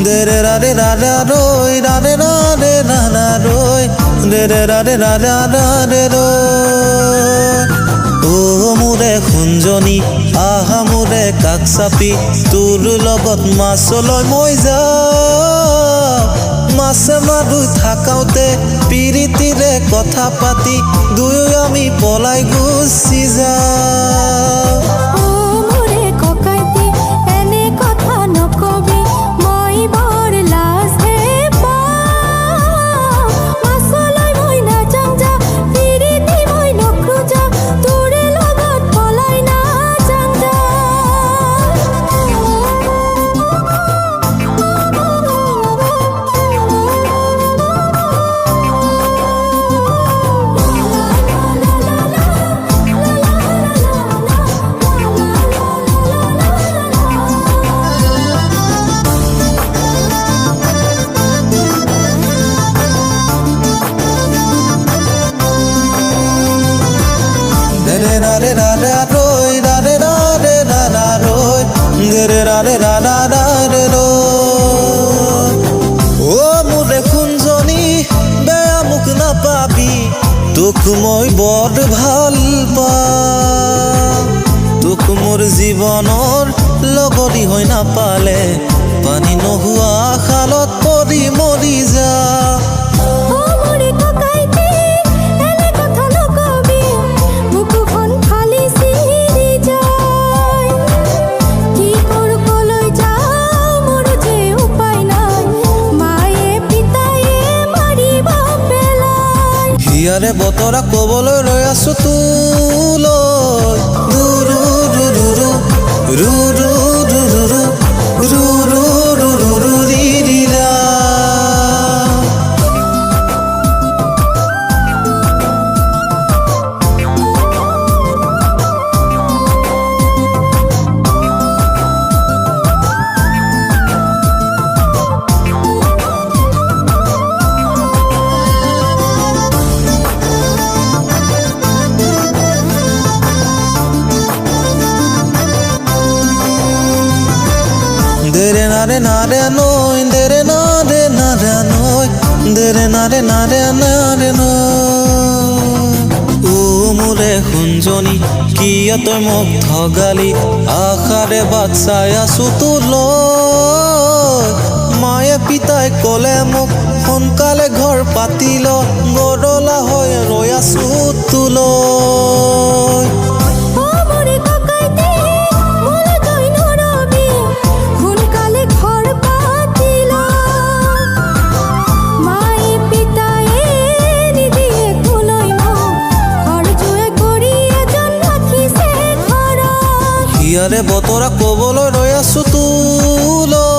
দে রে রা রে রা রা রই রা রে রা রে রা রা রই দে রে রা রে রা রা রা রে রই ও মোৰে খুঞ্জনি আহা মোৰে কাষ চাপি তোৰ লগত মাছলৈ মই যাওঁ মাছে মাৰোঁ থাকাওঁতে পিৰিতিৰে কথা পাতি দুয়ো আমি পলাই গুচি যাওঁ রে রা রা রই রা রে রা রে রা রা রই দে রে রা রে রা রা রা রে রই ও মোৰে খুঞ্জনি বেয়া মোক নাপাবি তোক মই বৰ ভাল পাওঁ তোক মোৰ জীৱনৰ লগৰী হৈ নাপালে পানী নোহোৱা খালত পৰি মৰি যাওঁ হিয়াৰে বতৰা ক'বলৈ ৰৈ আছো তোলৈ ৰু ৰু ৰু ৰু ৰু ৰু ৰু ৰু ৰু ৰু ৰু ৰু ৰু ৰি ৰি ৰা দে রে না রে না রে নই দে রে না রে না রে নই দে রে না রে না রে না রে নই ও মোৰে খুঞ্জনি কিয় তই মোক ঠগালি আশাৰে বাট চাই আছো তোলৈ মায়ে পিতাই ক'লে মোক সোনকালে ঘৰ পাতি ল বৰলা হৈ ৰৈ আছো তোলৈ হিয়াৰে বতৰা ক'বলৈ ৰৈ আছো তোলৈ